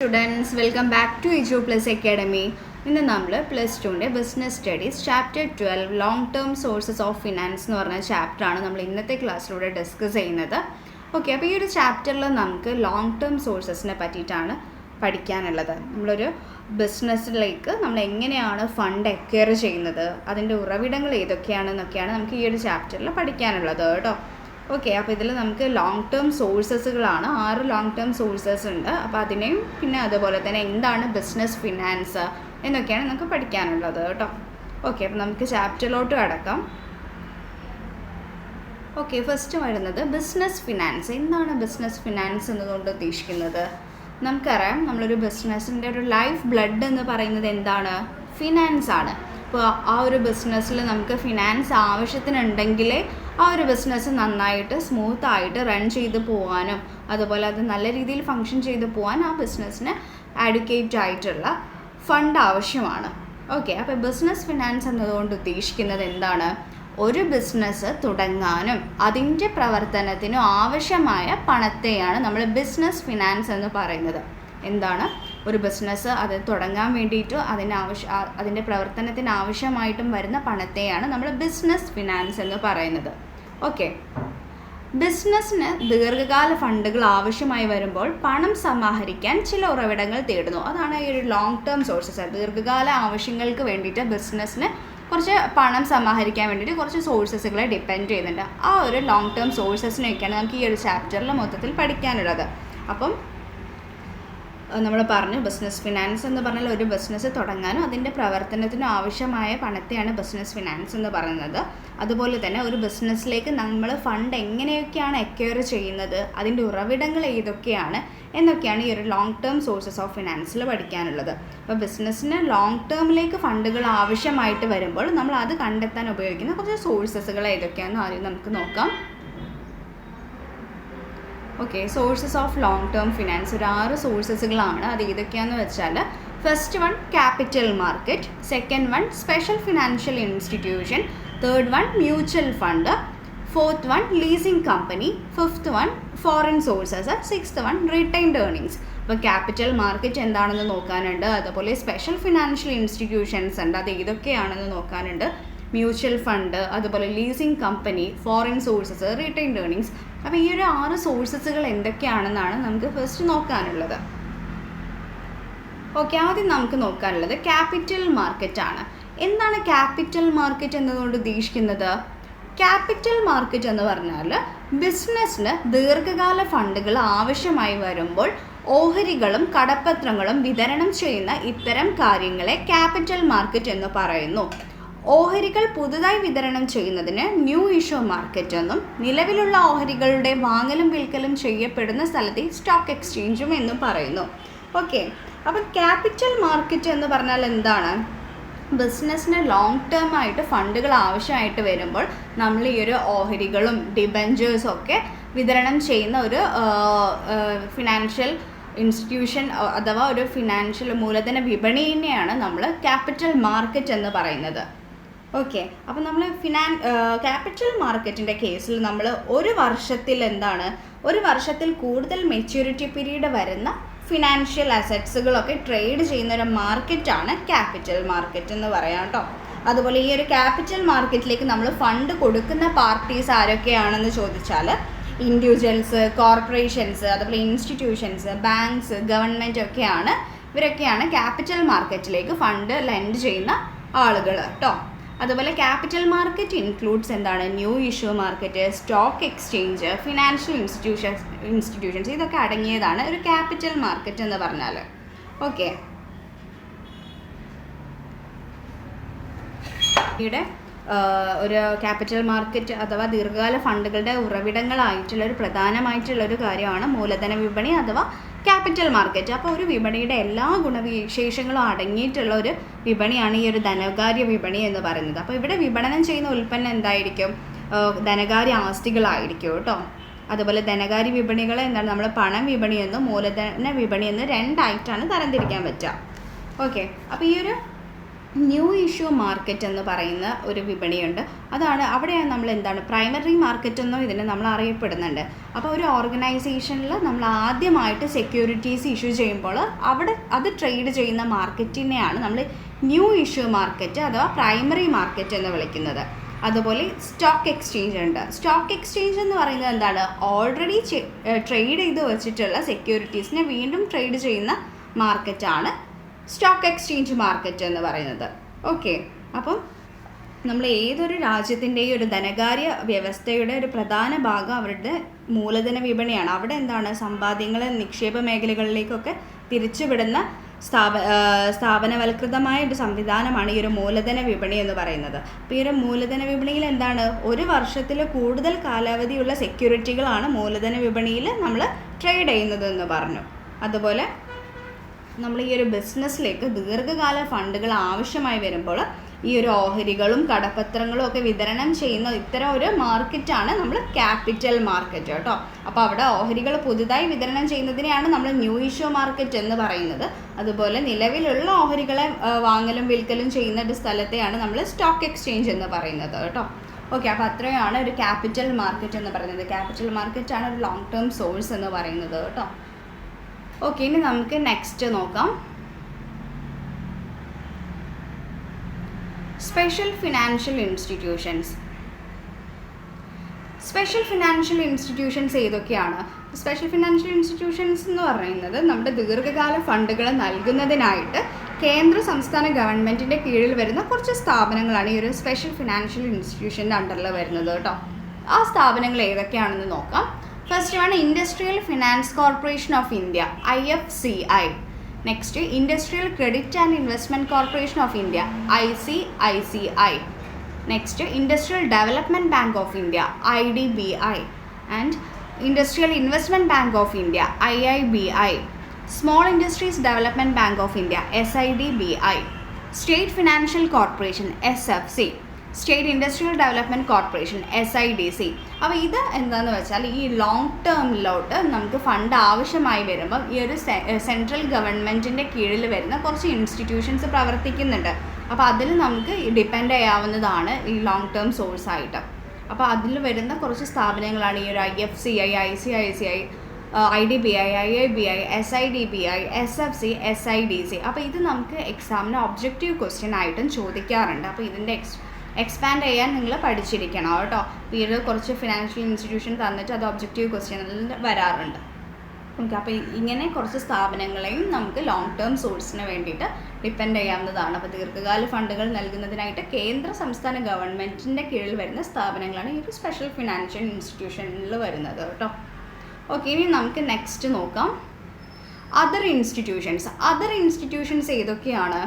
Students, welcome back to Edu Plus Academy. ഇന്ന് നമ്മൾ plus ടുവിൻ്റെ business studies chapter 12 long term sources of finance എന്ന് പറഞ്ഞ ചാപ്റ്ററാണ് നമ്മൾ ഇന്നത്തെ ക്ലാസ്സിലൂടെ ഡിസ്കസ് ചെയ്യുന്നത്. ഓക്കെ, അപ്പോൾ ഈ ഒരു ചാപ്റ്ററിൽ നമുക്ക് ലോങ് ടേം സോഴ്സസിനെ പറ്റിയിട്ടാണ് പഠിക്കാനുള്ളത്. നമ്മളൊരു ബിസിനസ്സിലേക്ക് നമ്മൾ എങ്ങനെയാണ് ഫണ്ട് അക്വയർ ചെയ്യുന്നത്, അതിൻ്റെ ഉറവിടങ്ങൾ ഏതൊക്കെയാണെന്നൊക്കെയാണ് നമുക്ക് ഈ ഒരു ചാപ്റ്ററിൽ പഠിക്കാനുള്ളത് കേട്ടോ. ഓക്കെ, അപ്പോൾ ഇതിൽ നമുക്ക് ലോങ് ടേം സോഴ്സസുകളാണ് 6 ലോങ് ടേം സോഴ്സസ് ഉണ്ട്. അപ്പോൾ അതിനെയും പിന്നെ അതുപോലെ തന്നെ എന്താണ് ബിസിനസ് ഫിനാൻസ് എന്നൊക്കെയാണ് നമുക്ക് പഠിക്കാനുള്ളത് കേട്ടോ. ഓക്കെ, അപ്പോൾ നമുക്ക് ചാപ്റ്ററിലോട്ട് കടക്കാം. ഓക്കെ, ഫസ്റ്റ് വരുന്നത് ബിസിനസ് ഫിനാൻസ്. എന്താണ് ബിസിനസ് ഫിനാൻസ് എന്നതുകൊണ്ട് ഉദ്ദേശിക്കുന്നത്? നമുക്കറിയാം, നമ്മളൊരു ബിസിനസ്സിൻ്റെ ഒരു ലൈഫ് ബ്ലഡ് എന്ന് പറയുന്നത് എന്താണ്? ഫിനാൻസ് ആണ്. അപ്പോൾ ആ ഒരു ബിസിനസ്സിൽ നമുക്ക് ഫിനാൻസ് ആവശ്യത്തിനുണ്ടെങ്കിലേ ആ ഒരു ബിസിനസ് നന്നായിട്ട് സ്മൂത്തായിട്ട് റൺ ചെയ്ത് പോകാനും അതുപോലെ അത് നല്ല രീതിയിൽ ഫങ്ഷൻ ചെയ്ത് പോകാൻ ആ ബിസിനസ്സിന് ആഡ്വക്കേറ്റ് ആയിട്ടുള്ള ഫണ്ട് ആവശ്യമാണ്. ഓക്കെ, അപ്പോൾ ബിസിനസ് ഫിനാൻസ് എന്നതുകൊണ്ട് ഉദ്ദേശിക്കുന്നത് എന്താണ്? ഒരു ബിസിനസ് തുടങ്ങാനും അതിൻ്റെ പ്രവർത്തനത്തിനും ആവശ്യമായ പണത്തെയാണ് നമ്മൾ ബിസിനസ് ഫിനാൻസ് എന്ന് പറയുന്നത്. എന്താണ്? ഒരു ബിസിനസ് അത് തുടങ്ങാൻ വേണ്ടിയിട്ട് അതിൻ്റെ പ്രവർത്തനത്തിന് ആവശ്യമായിട്ടും വരുന്ന പണത്തെയാണ് നമ്മൾ ബിസിനസ് ഫിനാൻസ് എന്ന് പറയുന്നത്. ഓക്കെ, ബിസിനസ്സിന് ദീർഘകാല ഫണ്ടുകൾ ആവശ്യമായി വരുമ്പോൾ പണം സമാഹരിക്കാൻ ചില ഉറവിടങ്ങൾ തേടുന്നു. അതാണ് ഈ ഒരു ലോങ് ടേം സോഴ്സസ്. ദീർഘകാല ആവശ്യങ്ങൾക്ക് വേണ്ടിയിട്ട് ബിസിനസ്സിന് കുറച്ച് പണം സമാഹരിക്കാൻ വേണ്ടിയിട്ട് കുറച്ച് സോഴ്സസുകളെ ഡിപ്പെൻഡ് ചെയ്യുന്നുണ്ട്. ആ ഒരു ലോങ് ടേം സോഴ്സസിനെയൊക്കെയാണ് നമുക്ക് ഈ ഒരു ചാപ്റ്ററിൽ മൊത്തത്തിൽ പഠിക്കാനുള്ളത്. അപ്പം നമ്മൾ പറഞ്ഞു, ബിസിനസ് ഫിനാൻസ് എന്ന് പറഞ്ഞാൽ ഒരു ബിസിനസ് തുടങ്ങാനും അതിൻ്റെ പ്രവർത്തനത്തിനും ആവശ്യമായ പണത്തെയാണ് ബിസിനസ് ഫിനാൻസ് എന്ന് പറയുന്നത്. അതുപോലെ തന്നെ ഒരു ബിസിനസ്സിലേക്ക് നമ്മൾ ഫണ്ട് എങ്ങനെയൊക്കെയാണ് അക്വയർ ചെയ്യുന്നത്, അതിൻ്റെ ഉറവിടങ്ങൾ ഏതൊക്കെയാണ് എന്നൊക്കെയാണ് ഈ ഒരു ലോങ് ടേം സോഴ്സസ് ഓഫ് ഫിനാൻസിൽ പഠിക്കാനുള്ളത്. അപ്പോൾ ബിസിനസ്സിന് ലോങ് ടേമിലേക്ക് ഫണ്ടുകൾ ആവശ്യമായിട്ട് വരുമ്പോൾ നമ്മൾ അത് കണ്ടെത്താൻ ഉപയോഗിക്കുന്ന കുറച്ച് സോഴ്സസുകൾ ഏതൊക്കെയാണെന്ന് ആദ്യം നമുക്ക് നോക്കാം. Okay, sources of long term finance ഒരു 6 സോഴ്സസുകളാണ്. അത് ഏതൊക്കെയാണെന്ന് വെച്ചാൽ, first one capital market, second one special financial institution, third one mutual fund, fourth one leasing company, fifth one foreign sources, sixth one retained earnings. അപ്പോൾ capital market എന്താണെന്ന് നോക്കാനുണ്ട്, അതുപോലെ special financial institutions ഉണ്ട്, അത് ഏതൊക്കെയാണെന്ന് നോക്കാനുണ്ട്, മ്യൂച്വൽ ഫണ്ട്, അതുപോലെ leasing company, foreign sources, retained earnings. അപ്പോൾ ഈ ഒരു 6 സോഴ്സസുകൾ എന്തൊക്കെയാണെന്നാണ് നമുക്ക് ഫസ്റ്റ് നോക്കാനുള്ളത്. ഓക്കെ, ആദ്യം നമുക്ക് നോക്കാനുള്ളത് ക്യാപിറ്റൽ മാർക്കറ്റാണ്. എന്താണ് ക്യാപിറ്റൽ മാർക്കറ്റ് എന്നതുകൊണ്ട് ഉദ്ദേശിക്കുന്നത്? ക്യാപിറ്റൽ മാർക്കറ്റ് എന്ന് പറഞ്ഞാൽ ബിസിനസ്സിന് ദീർഘകാല ഫണ്ടുകൾ ആവശ്യമായി വരുമ്പോൾ ഓഹരികളും കടപ്പത്രങ്ങളും വിതരണം ചെയ്യുന്ന ഇത്തരം കാര്യങ്ങളെ ക്യാപിറ്റൽ മാർക്കറ്റ് എന്ന് പറയുന്നു. ഓഹരികൾ പുതുതായി വിതരണം ചെയ്യുന്നതിന് ന്യൂ ഇഷ്യൂ മാർക്കറ്റ് എന്നും നിലവിലുള്ള ഓഹരികളുടെ വാങ്ങലും വിൽക്കലും ചെയ്യപ്പെടുന്ന സ്ഥലത്തെ സ്റ്റോക്ക് എക്സ്ചേഞ്ചും എന്നും പറയുന്നു. ഓക്കെ, അപ്പം ക്യാപിറ്റൽ മാർക്കറ്റ് എന്ന് പറഞ്ഞാൽ എന്താണ്? ബിസിനസ്സിന് ലോങ് ടേം ആയിട്ട് ഫണ്ടുകൾ ആവശ്യമായിട്ട് വരുമ്പോൾ നമ്മൾ ഈ ഒരു ഓഹരികളും ഡിബഞ്ചേഴ്സും ഒക്കെ വിതരണം ചെയ്യുന്ന ഒരു ഫിനാൻഷ്യൽ ഇൻസ്റ്റിറ്റ്യൂഷൻ അഥവാ ഒരു ഫിനാൻഷ്യൽ മൂലധന വിപണിയെയാണ് നമ്മൾ ക്യാപിറ്റൽ മാർക്കറ്റ് എന്ന് പറയുന്നത്. ഓക്കെ, അപ്പോൾ നമ്മൾ ക്യാപിറ്റൽ മാർക്കറ്റിൻ്റെ കേസിൽ നമ്മൾ ഒരു വർഷത്തിൽ കൂടുതൽ മെച്യൂരിറ്റി പീരീഡ് വരുന്ന ഫിനാൻഷ്യൽ അസറ്റ്സുകളൊക്കെ ട്രേഡ് ചെയ്യുന്ന ഒരു മാർക്കറ്റാണ് ക്യാപിറ്റൽ മാർക്കറ്റ് എന്ന് പറയാം കേട്ടോ. അതുപോലെ ഈ ഒരു ക്യാപിറ്റൽ മാർക്കറ്റിലേക്ക് നമ്മൾ ഫണ്ട് കൊടുക്കുന്ന പാർട്ടീസ് ആരൊക്കെയാണെന്ന് ചോദിച്ചാൽ, ഇൻഡിവിജ്വൽസ്, കോർപ്പറേഷൻസ്, അതുപോലെ ഇൻസ്റ്റിറ്റ്യൂഷൻസ്, ബാങ്ക്സ്, ഗവൺമെൻറ് ഒക്കെയാണ്. ഇവരൊക്കെയാണ് ക്യാപിറ്റൽ മാർക്കറ്റിലേക്ക് ഫണ്ട് ലെൻഡ് ചെയ്യുന്ന ആളുകൾ കേട്ടോ. അതുപോലെ ക്യാപിറ്റൽ മാർക്കറ്റ് ഇൻക്ലൂഡ്സ് എന്താണ്? New issue market, stock exchange, financial institutions, ഇതൊക്കെ അടങ്ങിയതാണ് ഒരു ക്യാപിറ്റൽ മാർക്കറ്റ് എന്ന് പറഞ്ഞാൽ. ഓക്കെ, ഇവിടെ ഒരു ക്യാപിറ്റൽ മാർക്കറ്റ് അഥവാ ദീർഘകാല ഫണ്ടുകളുടെ ഉറവിടങ്ങളായിട്ടുള്ള ഒരു പ്രധാനമായിട്ടുള്ളൊരു കാര്യമാണ് മൂലധന വിപണി അഥവാ ക്യാപിറ്റൽ മാർക്കറ്റ്. അപ്പോൾ ഒരു വിപണിയുടെ എല്ലാ ഗുണവിശേഷങ്ങളും അടങ്ങിയിട്ടുള്ള ഒരു വിപണിയാണ് ഈ ഒരു ധനകാര്യ വിപണി എന്ന് പറയുന്നത്. അപ്പോൾ ഇവിടെ വിപണനം ചെയ്യുന്ന ഉൽപ്പന്നം എന്തായിരിക്കും? ധനകാര്യ ആസ്തികളായിരിക്കും കേട്ടോ. അതുപോലെ ധനകാര്യ വിപണികളെ എന്താണ് നമ്മൾ പണം വിപണിയെന്നും മൂലധന വിപണിയെന്നും 2 ആയിട്ടാണ് തരംതിരിക്കാൻ പറ്റുക. ഓക്കെ, അപ്പോൾ ഈ ഒരു ന്യൂ ഇഷ്യൂ മാർക്കറ്റ് എന്ന് പറയുന്ന ഒരു വിപണിയുണ്ട്. അവിടെയാണ് നമ്മൾ പ്രൈമറി മാർക്കറ്റ് എന്നോ ഇതിനെ നമ്മൾ അറിയപ്പെടുന്നുണ്ട്. അപ്പോൾ ഒരു ഓർഗനൈസേഷനിൽ നമ്മൾ ആദ്യമായിട്ട് സെക്യൂരിറ്റീസ് ഇഷ്യൂ ചെയ്യുമ്പോൾ അത് ട്രേഡ് ചെയ്യുന്ന മാർക്കറ്റിനെയാണ് നമ്മൾ ന്യൂ ഇഷ്യൂ മാർക്കറ്റ് അഥവാ പ്രൈമറി മാർക്കറ്റ് എന്ന് വിളിക്കുന്നത്. അതുപോലെ സ്റ്റോക്ക് എക്സ്ചേഞ്ച് ഉണ്ട്. സ്റ്റോക്ക് എക്സ്ചേഞ്ച് എന്ന് പറയുന്നത് ഓൾറെഡി ട്രേഡ് ചെയ്ത് വെച്ചിട്ടുള്ള സെക്യൂരിറ്റീസിനെ വീണ്ടും ട്രേഡ് ചെയ്യുന്ന മാർക്കറ്റാണ് സ്റ്റോക്ക് എക്സ്ചേഞ്ച് മാർക്കറ്റ് എന്ന് പറയുന്നത്. ഓക്കെ, അപ്പം നമ്മൾ ഏതൊരു രാജ്യത്തിൻ്റെയും ഒരു ധനകാര്യ വ്യവസ്ഥയുടെ ഒരു പ്രധാന ഭാഗം അവരുടെ മൂലധന വിപണിയാണ്. അവിടെ സമ്പാദ്യങ്ങൾ നിക്ഷേപ മേഖലകളിലേക്കൊക്കെ തിരിച്ചുവിടുന്ന സ്ഥാപനവൽകൃതമായ ഒരു സംവിധാനമാണ് ഈ ഒരു മൂലധന വിപണി എന്ന് പറയുന്നത്. അപ്പോൾ ഈ ഒരു മൂലധന വിപണിയിൽ ഒരു വർഷത്തിൽ കൂടുതൽ കാലാവധിയുള്ള സെക്യൂരിറ്റികളാണ് മൂലധന വിപണിയിൽ നമ്മൾ ട്രേഡ് ചെയ്യുന്നത് എന്ന് പറഞ്ഞു. അതുപോലെ നമ്മൾ ഈ ഒരു ബിസിനസ്സിലേക്ക് ദീർഘകാല ഫണ്ടുകൾ ആവശ്യമായി വരുമ്പോൾ ഈ ഒരു ഓഹരികളും കടപ്പത്രങ്ങളും ഒക്കെ വിതരണം ചെയ്യുന്ന ഇത്തരം ഒരു മാർക്കറ്റാണ് നമ്മൾ ക്യാപിറ്റൽ മാർക്കറ്റ് കേട്ടോ. അപ്പോൾ അവിടെ ഓഹരികൾ പുതുതായി വിതരണം ചെയ്യുന്നതിനെയാണ് നമ്മൾ ന്യൂ ഇഷ്യൂ മാർക്കറ്റ് എന്ന് പറയുന്നത്. അതുപോലെ നിലവിലുള്ള ഓഹരികളെ വാങ്ങലും വിൽക്കലും ചെയ്യുന്ന ഒരു സ്ഥലത്തെയാണ് നമ്മൾ സ്റ്റോക്ക് എക്സ്ചേഞ്ച് എന്ന് പറയുന്നത് കേട്ടോ. ഓക്കെ, അപ്പോൾ അത്രയാണ് ഒരു ക്യാപിറ്റൽ മാർക്കറ്റ് എന്ന് പറയുന്നത്. ക്യാപിറ്റൽ മാർക്കറ്റാണ് ഒരു ലോങ് ടേം സോഴ്സ് എന്ന് പറയുന്നത് കേട്ടോ. ഓക്കെ, ഇനി നമുക്ക് നെക്സ്റ്റ് നോക്കാം. Special financial institutions. Special financial institutions ഏതൊക്കെയാണ്? സ്പെഷ്യൽ ഫിനാൻഷ്യൽ ഇൻസ്റ്റിറ്റ്യൂഷൻസ് എന്ന് പറയുന്നത് നമ്മുടെ ദീർഘകാല ഫണ്ടുകൾ നൽകുന്നതിനായിട്ട് കേന്ദ്ര സംസ്ഥാന ഗവൺമെൻറ്റിൻ്റെ കീഴിൽ വരുന്ന കുറച്ച് സ്ഥാപനങ്ങളാണ് ഈ ഒരു സ്പെഷ്യൽ ഫിനാൻഷ്യൽ ഇൻസ്റ്റിറ്റ്യൂഷൻ്റെ അണ്ടറിൽ വരുന്നത് കേട്ടോ. ആ സ്ഥാപനങ്ങൾ ഏതൊക്കെയാണെന്ന് നോക്കാം. ഫസ്റ്റ് ആണ് industrial finance corporation of India, IFCI. Next industrial credit and investment corporation of India, ICICI. Next industrial development bank of India, IDBI. And industrial investment bank of India, IIBI. Small industries development bank of India, SIDBI. State financial corporation, SFC. State industrial development corporation, SIDC. അപ്പോൾ ഇത് എന്താണെന്ന് വെച്ചാൽ ഈ long ടേമിലോട്ട് നമുക്ക് fund ആവശ്യമായി വരുമ്പോൾ ഈ ഒരു സെൻട്രൽ ഗവൺമെൻറ്റിൻ്റെ കീഴിൽ വരുന്ന കുറച്ച് ഇൻസ്റ്റിറ്റ്യൂഷൻസ് പ്രവർത്തിക്കുന്നുണ്ട്. അപ്പോൾ അതിൽ നമുക്ക് ഡിപ്പെൻഡ് ചെയ്യാവുന്നതാണ് ഈ ലോങ് ടേം സോഴ്സായിട്ട്. അപ്പോൾ അതിൽ വരുന്ന കുറച്ച് സ്ഥാപനങ്ങളാണ് ഈ ഒരു IFCI, ICICI, IDBI, IIBI, SIDBI, SFC, SIDC. അപ്പോൾ ഇത് നമുക്ക് എക്സാമിന് ഒബ്ജക്റ്റീവ് ക്വസ്റ്റ്യൻ ആയിട്ടും ചോദിക്കാറുണ്ട്. അപ്പോൾ ഇതിൻ്റെ എക്സ്പാൻഡ് ചെയ്യാൻ നിങ്ങൾ പഠിച്ചിരിക്കണം കേട്ടോ. അപ്പോൾ ഈ കുറച്ച് ഫിനാൻഷ്യൽ ഇൻസ്റ്റിറ്റ്യൂഷൻ തന്നിട്ട് അത് ഒബ്ജക്റ്റീവ് ക്വസ്റ്റ്യനിൽ വരാറുണ്ട്. ഓക്കെ, അപ്പോൾ ഇങ്ങനെ കുറച്ച് സ്ഥാപനങ്ങളെയും നമുക്ക് ലോങ് ടേം സോഴ്സിന് വേണ്ടിയിട്ട് ഡിപ്പെൻഡ് ചെയ്യാവുന്നതാണ്. അപ്പോൾ ദീർഘകാല ഫണ്ടുകൾ നൽകുന്നതിനായിട്ട് കേന്ദ്ര സംസ്ഥാന ഗവൺമെൻറ്റിൻ്റെ കീഴിൽ വരുന്ന സ്ഥാപനങ്ങളാണ് ഈ ഒരു സ്പെഷ്യൽ ഫിനാൻഷ്യൽ ഇൻസ്റ്റിറ്റ്യൂഷനിൽ വരുന്നത് കേട്ടോ. ഓക്കെ, ഇനി നമുക്ക് നെക്സ്റ്റ് നോക്കാം. അതർ ഇൻസ്റ്റിറ്റ്യൂഷൻസ് ഏതൊക്കെയാണ്?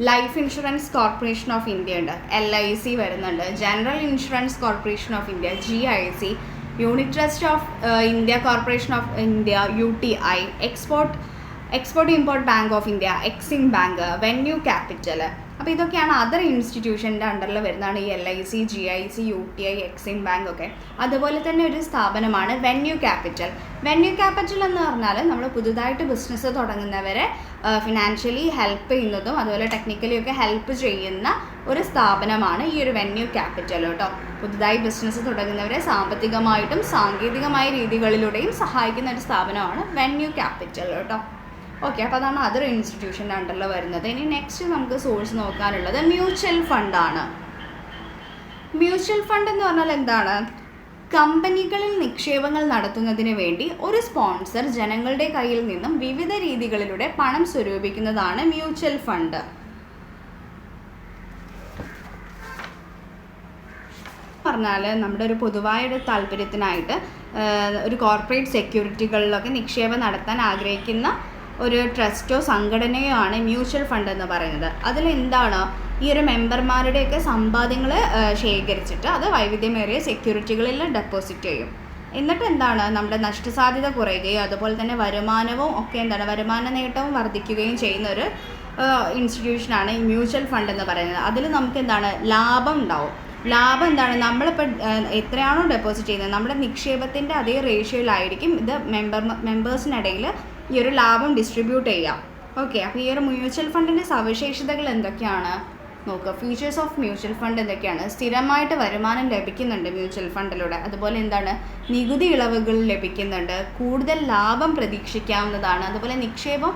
Life insurance corporation of India ഉണ്ട്, LIC വരുന്നുണ്ട്. General insurance corporation of India, GIC. Unit trust of India corporation of India, UTI. Export import bank of India, Exim bank. Venue capital. അപ്പോൾ ഇതൊക്കെയാണ് other ഇൻസ്റ്റിറ്റ്യൂഷൻ്റെ അണ്ടറിൽ വരുന്നതാണ് ഈ LIC, GIC, UTI, Exim bank ഒക്കെ. അതുപോലെ തന്നെ ഒരു സ്ഥാപനമാണ് വെന്യൂ ക്യാപിറ്റൽ. വെന്യൂ ക്യാപിറ്റൽ എന്ന് പറഞ്ഞാൽ നമ്മൾ പുതുതായിട്ട് ബിസിനസ് തുടങ്ങുന്നവരെ ഫിനാൻഷ്യലി ഹെൽപ്പ് ചെയ്യുന്നതും അതുപോലെ ടെക്നിക്കലി ഒക്കെ ഹെൽപ്പ് ചെയ്യുന്ന ഒരു സ്ഥാപനമാണ് ഈ ഒരു വെന്യൂ ക്യാപിറ്റൽ കേട്ടോ. പുതുതായി ബിസിനസ് തുടങ്ങുന്നവരെ സാമ്പത്തികമായിട്ടും സാങ്കേതികമായ രീതികളിലൂടെയും സഹായിക്കുന്ന ഒരു സ്ഥാപനമാണ് വെന്യൂ ക്യാപിറ്റൽ കേട്ടോ. ഓക്കെ, അപ്പോൾ അതാണ് അതർ ഇൻസ്റ്റിറ്റ്യൂഷൻ്റെ അണ്ടറിൽ വരുന്നത്. ഇനി നെക്സ്റ്റ് നമുക്ക് സോഴ്സ് നോക്കാനുള്ളത് മ്യൂച്വൽ ഫണ്ടാണ്. മ്യൂച്വൽ ഫണ്ട് എന്ന് പറഞ്ഞാൽ എന്താണ്? കമ്പനികളിൽ നിക്ഷേപങ്ങൾ നടത്തുന്നതിന് വേണ്ടി ഒരു സ്പോൺസർ ജനങ്ങളുടെ കയ്യിൽ നിന്നും വിവിധ രീതികളിലൂടെ പണം സ്വരൂപിക്കുന്നതാണ് മ്യൂച്വൽ ഫണ്ട്. പറഞ്ഞാൽ നമ്മുടെ ഒരു പൊതുവായ ഒരു താല്പര്യത്തിനായിട്ട് ഒരു കോർപ്പറേറ്റ് സെക്യൂരിറ്റികളിലൊക്കെ നിക്ഷേപം നടത്താൻ ആഗ്രഹിക്കുന്ന ഒരു ട്രസ്റ്റോ സംഘടനയോ ആണ് മ്യൂച്വൽ ഫണ്ട് എന്ന് പറയുന്നത്. അതിലെന്താണ് ഈ ഒരു മെമ്പർമാരുടെയൊക്കെ സമ്പാദ്യങ്ങൾ ശേഖരിച്ചിട്ട് അത് വൈവിധ്യമേറിയ സെക്യൂരിറ്റികളിൽ ഡെപ്പോസിറ്റ് ചെയ്യും. എന്നിട്ട് എന്താണ് നമ്മുടെ നഷ്ടസാധ്യത കുറയുകയും അതുപോലെ തന്നെ വരുമാനവും ഒക്കെ വരുമാന നേട്ടവും വർദ്ധിക്കുകയും ചെയ്യുന്ന ഒരു ഇൻസ്റ്റിറ്റ്യൂഷനാണ് ഈ മ്യൂച്വൽ ഫണ്ട് എന്ന് പറയുന്നത്. അതിൽ നമുക്ക് ലാഭം ഉണ്ടാവും. ലാഭം നമ്മളിപ്പോൾ എത്രയാണോ ഡെപ്പോസിറ്റ് ചെയ്യുന്നത് നമ്മുടെ നിക്ഷേപത്തിൻ്റെ അതേ റേഷ്യോയിലായിരിക്കും ഇത് മെമ്പേഴ്സിനിടയിൽ ഈ ഒരു ലാഭം ഡിസ്ട്രിബ്യൂട്ട് ചെയ്യാം. ഓക്കെ, അപ്പോൾ ഈ ഒരു മ്യൂച്വൽ ഫണ്ടിൻ്റെ സവിശേഷതകൾ എന്തൊക്കെയാണ്? നോക്കുക. ഫീച്ചേഴ്സ് ഓഫ് മ്യൂച്വൽ ഫണ്ട് എന്തൊക്കെയാണ്? സ്ഥിരമായിട്ട് വരുമാനം ലഭിക്കുന്നുണ്ട് മ്യൂച്വൽ ഫണ്ടിലൂടെ. അതുപോലെ എന്താണ്? നികുതി ഇളവുകൾ ലഭിക്കുന്നുണ്ട്. കൂടുതൽ ലാഭം പ്രതീക്ഷിക്കാവുന്നതാണ്. അതുപോലെ നിക്ഷേപം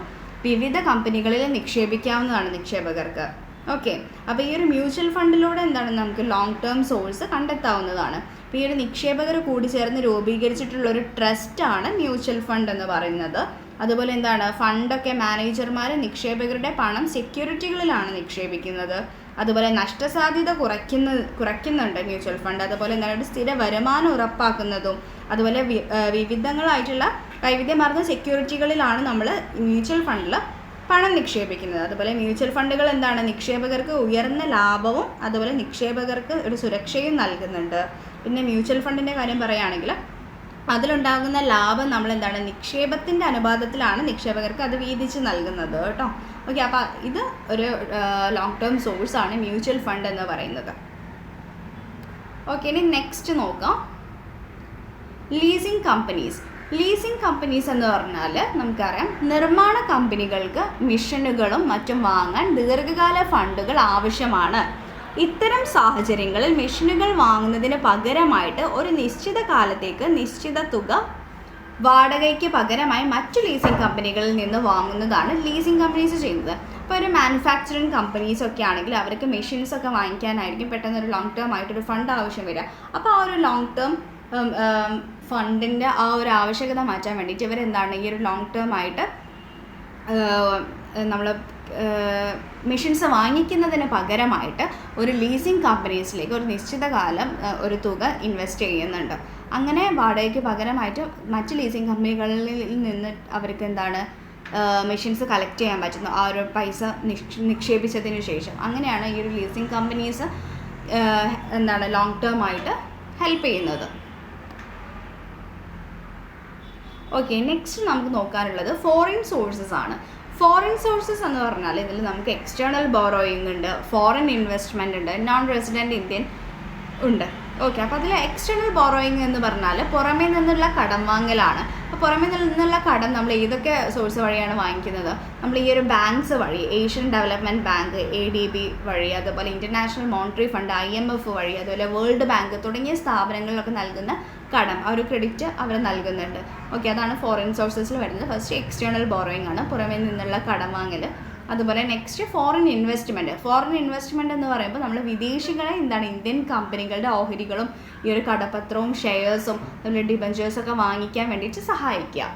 വിവിധ കമ്പനികളിൽ നിക്ഷേപിക്കാവുന്നതാണ് നിക്ഷേപകർക്ക്. ഓക്കെ, അപ്പോൾ ഈ ഒരു മ്യൂച്വൽ ഫണ്ടിലൂടെ എന്താണ് നമുക്ക് ലോങ് ടേം സോഴ്സ് കണ്ടെത്താവുന്നതാണ്. അപ്പോൾ ഈ ഒരു നിക്ഷേപകർ കൂടി ചേർന്ന് രൂപീകരിച്ചിട്ടുള്ളൊരു ട്രസ്റ്റാണ് മ്യൂച്വൽ ഫണ്ട് എന്ന് പറയുന്നത്. അതുപോലെ എന്താണ്? ഫണ്ടൊക്കെ മാനേജർമാർ നിക്ഷേപകരുടെ പണം സെക്യൂരിറ്റികളിലാണ് നിക്ഷേപിക്കുന്നത്. അതുപോലെ നഷ്ടസാധ്യത കുറയ്ക്കുന്നുണ്ട് മ്യൂച്വൽ ഫണ്ട്. അതുപോലെ എന്താണ്? സ്ഥിര വരുമാനം ഉറപ്പാക്കുന്നതും അതുപോലെ വിവിധങ്ങളായിട്ടുള്ള വൈവിധ്യമാർന്ന സെക്യൂരിറ്റികളിലാണ് നമ്മൾ മ്യൂച്വൽ ഫണ്ടിൽ പണം നിക്ഷേപിക്കുന്നത്. അതുപോലെ മ്യൂച്വൽ ഫണ്ടുകൾ എന്താണ്? നിക്ഷേപകർക്ക് ഉയർന്ന ലാഭവും അതുപോലെ നിക്ഷേപകർക്ക് ഒരു സുരക്ഷയും നൽകുന്നുണ്ട്. പിന്നെ മ്യൂച്വൽ ഫണ്ടിൻ്റെ കാര്യം പറയുകയാണെങ്കിൽ അതിലുണ്ടാകുന്ന ലാഭം നമ്മൾ എന്താണ്? നിക്ഷേപത്തിൻ്റെ അനുപാതത്തിലാണ് നിക്ഷേപകർക്ക് അത് വീതിച്ച് നൽകുന്നത് കേട്ടോ. ഓക്കെ, അപ്പോൾ ഇത് ഒരു ലോങ് ടേം സോഴ്സാണ് മ്യൂച്വൽ ഫണ്ട് എന്ന് പറയുന്നത്. ഓക്കെ, ഇനി നെക്സ്റ്റ് നോക്കാം. Leasing companies. ലീസിങ് കമ്പനീസ് എന്ന് പറഞ്ഞാൽ നമുക്കറിയാം, നിർമ്മാണ കമ്പനികൾക്ക് മിഷനുകളും മറ്റും വാങ്ങാൻ ദീർഘകാല ഫണ്ടുകൾ ആവശ്യമാണ്. ഇത്തരം സാഹചര്യങ്ങളിൽ മെഷീനുകൾ വാങ്ങുന്നതിന് പകരമായിട്ട് ഒരു നിശ്ചിത കാലത്തേക്ക് നിശ്ചിത തുക വാടകയ്ക്ക് പകരമായി മറ്റു ലീസിങ് കമ്പനികളിൽ നിന്ന് വാങ്ങുന്നതാണ് ലീസിങ് കമ്പനീസ് ചെയ്യുന്നത്. ഇപ്പോൾ ഒരു മാനുഫാക്ചറിങ് കമ്പനീസൊക്കെ ആണെങ്കിൽ അവർക്ക് മെഷീൻസൊക്കെ വാങ്ങിക്കാനായിരിക്കും പെട്ടെന്ന് ഒരു ലോങ് ടേം ആയിട്ടൊരു ഫണ്ട് ആവശ്യം വരിക. അപ്പോൾ ആ ഒരു ലോങ് ടേം ഫണ്ടിൻ്റെ ആ ഒരു ആവശ്യകത മാറ്റാൻ വേണ്ടിയിട്ട് ഇവരെന്താണ് ഈ ഒരു ലോങ് ടേം ആയിട്ട് നമ്മൾ മെഷീൻസ് വാങ്ങിക്കുന്നതിന് പകരമായിട്ട് ഒരു ലീസിങ് കമ്പനീസിലേക്ക് ഒരു നിശ്ചിത കാലം ഒരു തുക ഇൻവെസ്റ്റ് ചെയ്യുന്നുണ്ട്. അങ്ങനെ വാടകയ്ക്ക് പകരമായിട്ട് മറ്റ് ലീസിങ് കമ്പനികളിൽ നിന്ന് അവർക്ക് എന്താണ് മെഷീൻസ് കളക്ട് ചെയ്യാൻ പറ്റുന്നു ആ ഒരു പൈസ നിക്ഷേപിച്ചതിന് ശേഷം. അങ്ങനെയാണ് ഈ ഒരു ലീസിങ് കമ്പനീസ് എന്താണ് ലോങ് ടേം ആയിട്ട് ഹെൽപ്പ് ചെയ്യുന്നത്. ഓക്കെ, നെക്സ്റ്റ് നമുക്ക് നോക്കാനുള്ളത് ഫോറിൻ സോഴ്സസ് ആണ്. ഫോറിൻ സോഴ്സസ് എന്ന് പറഞ്ഞാൽ ഇതിൽ നമുക്ക് എക്സ്റ്റേണൽ ബോറോയിങ് ഉണ്ട്, ഫോറിൻ ഇൻവെസ്റ്റ്മെൻറ്റ് ഉണ്ട്, നോൺ റെസിഡൻറ്റ് ഇന്ത്യൻ ഉണ്ട്. ഓക്കെ, അപ്പോൾ അതിൽ എക്സ്റ്റേണൽ ബോറോയിങ് എന്ന് പറഞ്ഞാൽ പുറമേ നിന്നുള്ള കടം വാങ്ങലാണ്. അപ്പോൾ പുറമേ നിന്നുള്ള കടം നമ്മൾ ഏതൊക്കെ സോഴ്സ് വഴിയാണ് വാങ്ങിക്കുന്നത്? നമ്മൾ ഈ ഒരു ബാങ്ക്സ് വഴി, ഏഷ്യൻ ഡെവലപ്മെൻറ്റ് ബാങ്ക് ADB വഴി, അതുപോലെ ഇൻ്റർനാഷണൽ മോണിറ്ററി ഫണ്ട് IMF വഴി, അതുപോലെ വേൾഡ് ബാങ്ക് തുടങ്ങിയ സ്ഥാപനങ്ങളിലൊക്കെ നൽകുന്ന കടം ആ ഒരു ക്രെഡിറ്റ് അവർ നൽകുന്നുണ്ട്. ഓക്കെ, അതാണ് ഫോറിൻ സോഴ്സസിൽ വരുന്നത്. ഫസ്റ്റ് എക്സ്റ്റേണൽ ബോറോയിങ് ആണ്, പുറമേ നിന്നുള്ള കടം വാങ്ങൽ. അതുപോലെ next foreign investment. Foreign investment എന്ന് പറയുമ്പോൾ നമ്മൾ വിദേശികളെ എന്താണ് ഇന്ത്യൻ കമ്പനികളുടെ ഓഹരികളും ഈ ഒരു കടപ്പത്രവും ഷെയർസും അതുപോലെ ഡിബഞ്ചേഴ്സൊക്കെ വാങ്ങിക്കാൻ വേണ്ടിയിട്ട് സഹായിക്കുക.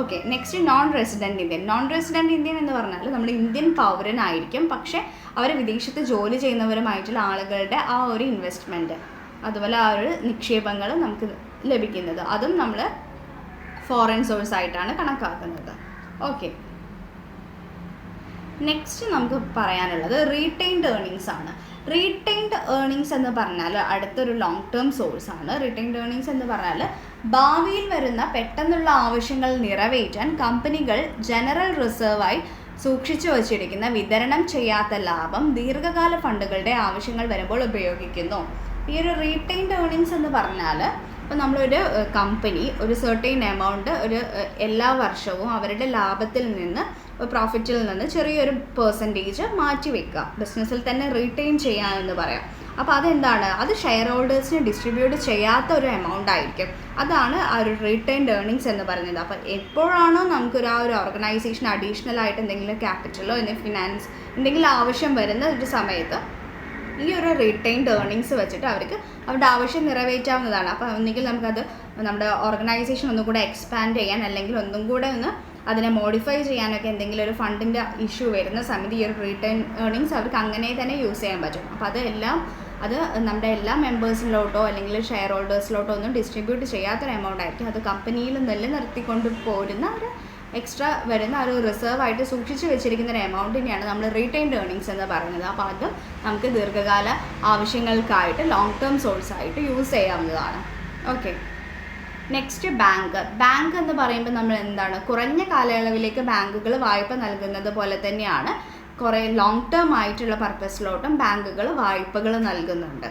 Okay, next non resident Indian. Non resident Indian എന്ന് പറഞ്ഞാൽ നമ്മൾ ഇന്ത്യൻ പൗരനായിരിക്കും, പക്ഷേ അവർ വിദേശത്ത് ജോലി ചെയ്യുന്നവരുമായിട്ടുള്ള ആളുകളുടെ ആ ഒരു ഇൻവെസ്റ്റ്മെൻറ്റ് അതുപോലെ ആ ഒരു നിക്ഷേപങ്ങൾ നമുക്ക് ലഭിക്കുന്നത്, അതും നമ്മൾ ഫോറിൻ സോഴ്സ് ആയിട്ടാണ് കണക്കാക്കുന്നത്. ഓക്കെ, നെക്സ്റ്റ് നമുക്ക് പറയാനുള്ളത് റീറ്റെയിൻഡ് ഏർണിങ്സ് ആണ്. റീറ്റെയിൻഡ് ഏർണിങ്സ് എന്ന് പറഞ്ഞാൽ അടുത്തൊരു ലോങ് ടേം സോഴ്സ് ആണ്. റീറ്റെയിൻഡ് ഏർണിങ്സ് എന്ന് പറഞ്ഞാൽ ഭാവിയിൽ വരുന്ന പെട്ടെന്നുള്ള ആവശ്യങ്ങൾ നിറവേറ്റാൻ കമ്പനികൾ ജനറൽ റിസർവായി സൂക്ഷിച്ചു വച്ചിരിക്കുന്ന വിതരണം ചെയ്യാത്ത ലാഭം ദീർഘകാല ഫണ്ടുകളുടെ ആവശ്യങ്ങൾ വരുമ്പോൾ ഉപയോഗിക്കുന്നു. ഈ ഒരു റീറ്റെയിൻഡ് ഏർണിങ്സ് എന്ന് പറഞ്ഞാൽ ഇപ്പോൾ നമ്മളൊരു കമ്പനി ഒരു സെർട്ടൈൻ എമൗണ്ട് എല്ലാ വർഷവും അവരുടെ ലാഭത്തിൽ നിന്ന് പ്രോഫിറ്റിൽ നിന്ന് ചെറിയൊരു പെർസെൻറ്റേജ് മാറ്റി വെക്കുക, ബിസിനസ്സിൽ തന്നെ റീറ്റെയിൻ ചെയ്യാമെന്ന് പറയാം. അപ്പോൾ അതെന്താണ്? അത് ഷെയർ ഹോൾഡേഴ്സിന് ഡിസ്ട്രിബ്യൂട്ട് ചെയ്യാത്ത ഒരു എമൗണ്ട് ആയിരിക്കും. അതാണ് ആ ഒരു റീറ്റെയിൻഡ് ഏർണിങ്സ് എന്ന് പറയുന്നത്. അപ്പോൾ എപ്പോഴാണോ നമുക്കൊരു ആ ഒരു ഓർഗനൈസേഷൻ അഡീഷണൽ ആയിട്ട് എന്തെങ്കിലും ക്യാപിറ്റലോ ഫിനാൻസ് എന്തെങ്കിലും ആവശ്യം വരുന്ന ഒരു സമയത്ത് ഈ ഒരു റീറ്റെയിൻഡ് ഏർണിങ്സ് വെച്ചിട്ട് അവർക്ക് അവരുടെ ആവശ്യം നിറവേറ്റാവുന്നതാണ്. അപ്പോൾ ഒന്നുകിൽ നമുക്കത് നമ്മുടെ ഓർഗനൈസേഷൻ ഒന്നും കൂടെ എക്സ്പാൻഡ് ചെയ്യാൻ അല്ലെങ്കിൽ ഒന്നും കൂടെ ഒന്ന് അതിനെ മോഡിഫൈ ചെയ്യാനൊക്കെ എന്തെങ്കിലും ഒരു ഫണ്ടിൻ്റെ ഇഷ്യൂ വരുന്ന സമയത്ത് ഈ ഒരു റീറ്റെയിൻ ഏർണിങ്സ് അവർക്ക് അങ്ങനെ തന്നെ യൂസ് ചെയ്യാൻ പറ്റും. അപ്പോൾ അത് നമ്മുടെ എല്ലാ മെമ്പേഴ്സിലോട്ടോ അല്ലെങ്കിൽ ഷെയർ ഹോൾഡേഴ്സിലോട്ടോ ഒന്നും ഡിസ്ട്രിബ്യൂട്ട് ചെയ്യാത്തൊരു എമൗണ്ട് ആയിരിക്കും. അത് കമ്പനിയിൽ നിലനിർത്തിക്കൊണ്ട് പോരുന്ന ഒരു എക്സ്ട്രാ വരുന്ന ഒരു റിസർവ് ആയിട്ട് സൂക്ഷിച്ച് വെച്ചിരിക്കുന്ന ഒരു എമൗണ്ടിനെയാണ് നമ്മൾ റീറ്റെയിൻഡ് ഏർണിങ്സ് എന്ന് പറയുന്നത്. അപ്പോൾ അതും നമുക്ക് ദീർഘകാല ആവശ്യങ്ങൾക്കായിട്ട് ലോങ് ടേം സോഴ്സ് ആയിട്ട് യൂസ് ചെയ്യാവുന്നതാണ്. ഓക്കെ, നെക്സ്റ്റ് ബാങ്ക് എന്ന് പറയുമ്പോൾ നമ്മൾ എന്താണ് കുറഞ്ഞ കാലയളവിലേക്ക് ബാങ്കുകൾ വായ്പ നൽകുന്നത് പോലെ തന്നെയാണ് കുറേ ലോങ് ടേം ആയിട്ടുള്ള പർപ്പസിലോട്ടും ബാങ്കുകൾ വായ്പകൾ നൽകുന്നുണ്ട്.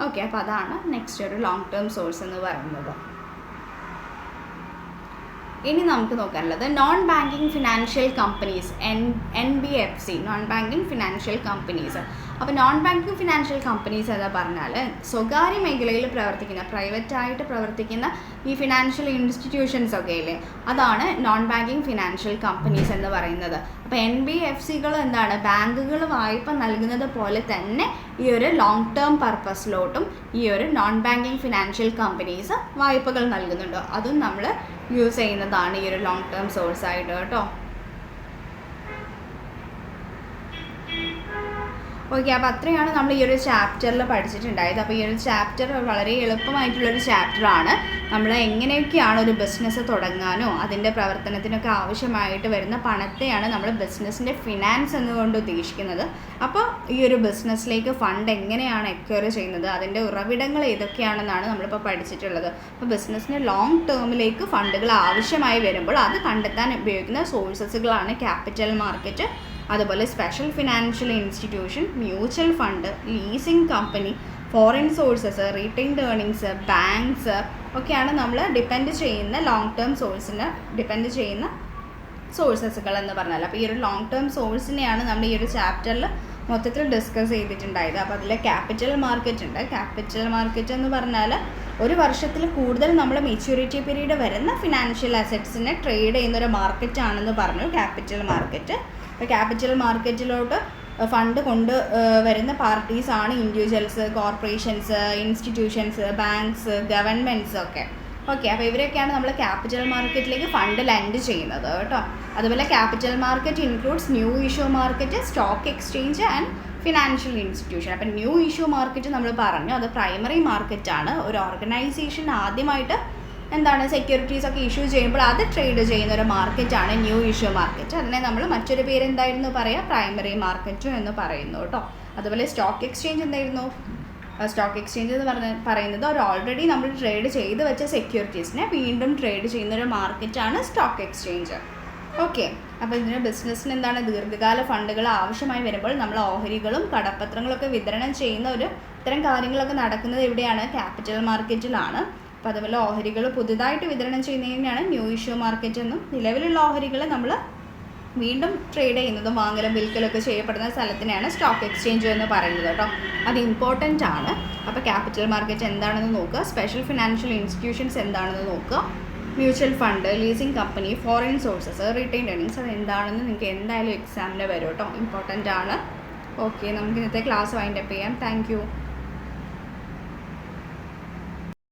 ഓക്കെ, അപ്പോൾ അതാണ് നെക്സ്റ്റ് ഒരു ലോങ് ടേം സോഴ്സ് എന്ന് പറയുന്നത്. ഇനി നമുക്ക് നോക്കാനുള്ളത് non banking financial companies, NBFC, non banking financial companies. അപ്പോൾ നോൺ ബാങ്കിങ് ഫിനാൻഷ്യൽ കമ്പനീസ് എന്ന് പറഞ്ഞാൽ സ്വകാര്യ മേഖലയിൽ പ്രവർത്തിക്കുന്ന, പ്രൈവറ്റായിട്ട് പ്രവർത്തിക്കുന്ന ഈ ഫിനാൻഷ്യൽ ഇൻസ്റ്റിറ്റ്യൂഷൻസ് ഒക്കെ ഇല്ലേ, അതാണ് നോൺ ബാങ്കിങ് ഫിനാൻഷ്യൽ കമ്പനീസ് എന്ന് പറയുന്നത്. അപ്പോൾ NBFCകൾ എന്താണ്, ബാങ്കുകൾ വായ്പ നൽകുന്നത് പോലെ തന്നെ ഈ ഒരു ലോങ് ടേം പർപ്പസിലോട്ടും ഈ ഒരു നോൺ ബാങ്കിങ് ഫിനാൻഷ്യൽ കമ്പനീസ് വായ്പകൾ നൽകുന്നുണ്ട്. അതും നമ്മൾ യൂസ് ചെയ്യുന്നതാണ് ഈ ഒരു ലോങ് ടേം സോഴ്സ് ആയിട്ട് കേട്ടോ. ഓക്കെ, അപ്പോൾ അത്രയാണ് നമ്മൾ ഈ ഒരു ചാപ്റ്ററിൽ പഠിച്ചിട്ടുണ്ടായത്. അപ്പോൾ ഈ ഒരു ചാപ്റ്റർ വളരെ എളുപ്പമായിട്ടുള്ളൊരു ചാപ്റ്ററാണ്. നമ്മൾ എങ്ങനെയൊക്കെയാണ് ഒരു ബിസിനസ് തുടങ്ങാനോ അതിൻ്റെ പ്രവർത്തനത്തിനൊക്കെ ആവശ്യമായിട്ട് വരുന്ന പണത്തെയാണ് നമ്മൾ ബിസിനസ്സിൻ്റെ ഫിനാൻസ് എന്നുകൊണ്ട് ഉദ്ദേശിക്കുന്നത്. അപ്പോൾ ഈ ഒരു ബിസിനസ്സിലേക്ക് ഫണ്ട് എങ്ങനെയാണ് എക്വയർ ചെയ്യുന്നത്, അതിൻ്റെ ഉറവിടങ്ങൾ ഏതൊക്കെയാണെന്നാണ് നമ്മളിപ്പോൾ പഠിച്ചിട്ടുള്ളത്. അപ്പോൾ ബിസിനസ്സിന് ലോങ് ടേമിലേക്ക് ഫണ്ടുകൾ ആവശ്യമായി വരുമ്പോൾ അത് കണ്ടെത്താൻ ഉപയോഗിക്കുന്ന സോഴ്സസുകളാണ് ക്യാപിറ്റൽ മാർക്കറ്റ്, അതുപോലെ special financial institution, mutual fund, leasing company, foreign sources, retained earnings, banks ഒക്കെയാണ് നമ്മൾ ഡിപ്പെൻഡ് ചെയ്യുന്ന ലോങ് ടേം സോഴ്സിന് ഡിപ്പെൻഡ് ചെയ്യുന്ന സോഴ്സസുകൾ എന്ന് പറഞ്ഞാൽ. അപ്പോൾ ഈ ഒരു ലോങ് ടേം സോഴ്സിനെയാണ് നമ്മൾ ഈ ഒരു ചാപ്റ്ററിൽ മൊത്തത്തിൽ ഡിസ്കസ് ചെയ്തിട്ടുണ്ടായത്. അപ്പോൾ അതിൽ ക്യാപിറ്റൽ മാർക്കറ്റ് ഉണ്ട്. ക്യാപിറ്റൽ മാർക്കറ്റ് എന്ന് പറഞ്ഞാൽ ഒരു വർഷത്തിൽ കൂടുതൽ നമ്മൾ മെച്യൂരിറ്റി പീരീഡ് വരുന്ന ഫിനാൻഷ്യൽ അസറ്റ്സിനെ ട്രേഡ് ചെയ്യുന്നൊരു മാർക്കറ്റാണെന്ന് പറഞ്ഞു ക്യാപിറ്റൽ മാർക്കറ്റ്. അപ്പോൾ ക്യാപിറ്റൽ മാർക്കറ്റിലോട്ട് ഫണ്ട് കൊണ്ട് വരുന്ന പാർട്ടീസാണ് individuals, corporations, institutions, banks, governments ഒക്കെ. ഓക്കെ, അപ്പോൾ ഇവരൊക്കെയാണ് നമ്മൾ ക്യാപിറ്റൽ മാർക്കറ്റിലേക്ക് ഫണ്ട് ലെൻഡ് ചെയ്യുന്നത് കേട്ടോ. അതുപോലെ capital market includes new issue market, stock exchange and financial institution. അപ്പം ന്യൂ ഇഷ്യൂ മാർക്കറ്റ് നമ്മൾ പറഞ്ഞു, അത് പ്രൈമറി മാർക്കറ്റാണ്. ഒരു ഓർഗനൈസേഷൻ ആദ്യമായിട്ട് എന്താണ് സെക്യൂരിറ്റീസ് ഒക്കെ ഇഷ്യൂ ചെയ്യുമ്പോൾ അത് ട്രേഡ് ചെയ്യുന്ന ഒരു മാർക്കറ്റാണ് ന്യൂ ഇഷ്യൂ മാർക്കറ്റ്. അതിനെ നമ്മൾ മറ്റൊരു പേര് എന്തായിരുന്നു പറയുക, പ്രൈമറി മാർക്കറ്റ് എന്ന് പറയുന്നു കേട്ടോ. അതുപോലെ സ്റ്റോക്ക് എക്സ്ചേഞ്ച് എന്തായിരുന്നു, സ്റ്റോക്ക് എക്സ്ചേഞ്ച് എന്ന് പറയുന്നത് ഒരു ഓൾറെഡി നമ്മൾ ട്രേഡ് ചെയ്ത് വെച്ച സെക്യൂരിറ്റീസിനെ വീണ്ടും ട്രേഡ് ചെയ്യുന്നൊരു മാർക്കറ്റാണ് സ്റ്റോക്ക് എക്സ്ചേഞ്ച്. ഓക്കെ, അപ്പോൾ ഇതിന് ബിസിനസ്സിന് എന്താണ് ദീർഘകാല ഫണ്ടുകൾ ആവശ്യമായി വരുമ്പോൾ നമ്മൾ ഓഹരികളും കടപ്പത്രങ്ങളൊക്കെ വിതരണം ചെയ്യുന്ന ഒരു ഇത്തരം കാര്യങ്ങളൊക്കെ നടക്കുന്നത് എവിടെയാണ്, ക്യാപിറ്റൽ മാർക്കറ്റിലാണ്. അപ്പോൾ അതുപോലെ ഓഹരികൾ പുതുതായിട്ട് വിതരണം ചെയ്യുന്നതിനാണ് ന്യൂ ഇഷ്യൂ മാർക്കറ്റ് എന്നും, നിലവിലുള്ള ഓഹരികൾ നമ്മൾ വീണ്ടും ട്രേഡ് ചെയ്യുന്നതും വാങ്ങലും വിൽക്കലൊക്കെ ചെയ്യപ്പെടുന്ന സ്ഥലത്തിനെയാണ് സ്റ്റോക്ക് എക്സ്ചേഞ്ച് എന്ന് പറയുന്നത് കേട്ടോ. അത് ഇമ്പോർട്ടൻ്റ് ആണ്. അപ്പോൾ ക്യാപിറ്റൽ മാർക്കറ്റ് എന്താണെന്ന് നോക്കുക, സ്പെഷ്യൽ ഫിനാൻഷ്യൽ ഇൻസ്റ്റിറ്റ്യൂഷൻസ് എന്താണെന്ന് നോക്കുക, mutual fund, leasing company, foreign sources, retained earnings, അത് എന്താണെന്ന് നിങ്ങൾക്ക് എന്തായാലും എക്സാമിന് വരും കേട്ടോ, ഇമ്പോർട്ടൻ്റ് ആണ്. ഓക്കെ, നമുക്ക് ഇന്നത്തെ ക്ലാസ് വൈൻഡപ്പ് ചെയ്യാം. Thank you.